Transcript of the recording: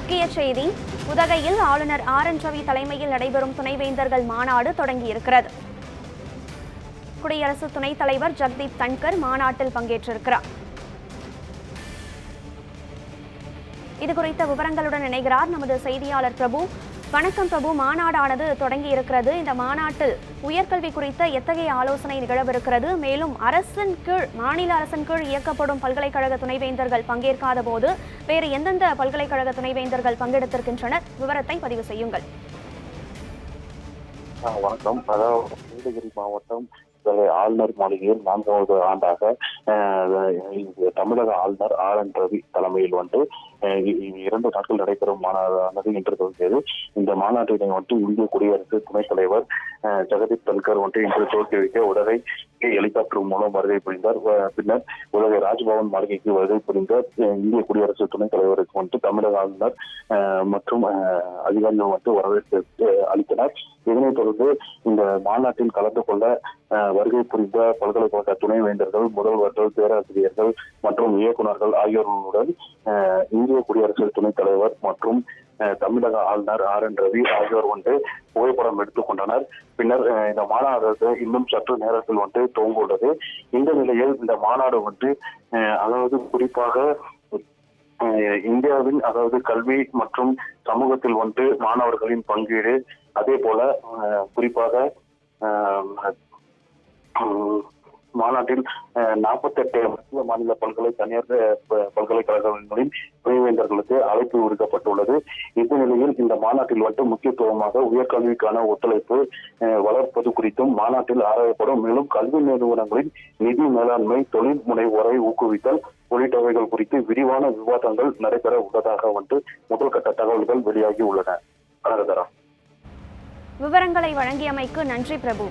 முக்கிய செய்தி. உதகையில் ஆளுநர் ஆர்.என். ரவி தலைமையில் நடைபெறும் துணைவேந்தர்கள் மாநாடு தொடங்கியிருக்கிறது. குடியரசு துணைத் தலைவர் ஜெகதீப் தன்கர் மாநாட்டில் பங்கேற்றிருக்கிறார். இதுகுறித்த விவரங்களுடன் இணைகிறார் நமது செய்தியாளர் பிரபு. வணக்கம் பிரபு. மாநாடானது தொடங்கி இருக்கிறது. இந்த மாநாட்டில் உயர்கல்வி குறித்த எத்தகைய ஆலோசனை நிகழவிருக்கிறது? மேலும் மாநில அரசின் கீழ் இயக்கப்படும் பல்கலைக்கழக துணைவேந்தர்கள் பங்கேற்காத போது வேறு எந்தெந்த பல்கலைக்கழக துணைவேந்தர்கள் பங்கெடுத்திருக்கின்றனர்? விவரத்தை பதிவு செய்யுங்கள். வணக்கம். அதாவது நீலகிரி மாவட்டம் ஆளுநர் மாளிகையில் 4வது ஆண்டாக தமிழக ஆளுநர் ஆர்.என். ரவி தலைமையில் 2 நாட்கள் நடைபெறும் மாநாடானது இன்று துவங்கியது. இந்த மாநாட்டினை இந்திய குடியரசு துணைத் தலைவர் ஜெகதீப் தன்கர் இன்று துவக்கி வைக்க உதகை ஹெலிகாப்டர் மூலம் வருகை புரிந்தார். பின்னர் உதகை ராஜ்பவன் மாளிகைக்கு வருகை புரிந்த இந்திய குடியரசு துணைத் தலைவருக்கு தமிழக ஆளுநர் மற்றும் அதிகாரிகள் வரவேற்பு அளித்தனர். இதனைத் தொடர்ந்து இந்த மாநாட்டில் கலந்து கொள்ள வருகை புரிந்த பல்கலைக்கழக துணைவேந்தர்கள், முதல்வர்கள், பேராசிரியர்கள் மற்றும் இயக்குநர்கள் ஆகியோருடன் இந்திய குடியரசு துணைத் தலைவர் மற்றும் தமிழக ஆளுநர் ஆர்.என். ரவி ஆகியோர் புகைப்படம் எடுத்துக் கொண்டனர். பின்னர் இந்த மாநாடு இன்னும் சற்று நேரத்தில் துவங்க உள்ளது. இந்த நிலையில் இந்த மாநாடு அதாவது குறிப்பாக இந்தியாவின் கல்வி மற்றும் சமூகத்தில் மாணவர்களின் பங்கீடு, அதே போல குறிப்பாக மாநாட்டில் 48 மத்திய மாநில தனியார் பல்கலைக்கழகங்களின் துணைவேந்தர்களுக்கு அழைப்பு விடுக்கப்பட்டுள்ளது. இந்த நிலையில் இந்த மாநாட்டில் முக்கியத்துவமாக உயர்கல்விக்கான ஒத்துழைப்பு வளர்ப்பது குறித்தும் மாநாட்டில் ஆராயப்படும். மேலும் கல்வி நிறுவனங்களின் நிதி மேலாண்மை, தொழில் முனைவோரை ஊக்குவித்தல் உள்ளிட்டவைகள் குறித்து விரிவான விவாதங்கள் நடைபெற உள்ளதாக முதல்கட்ட தகவல்கள் வெளியாகி உள்ளன. விவரங்களை வழங்கியமைக்கு நன்றி பிரபு.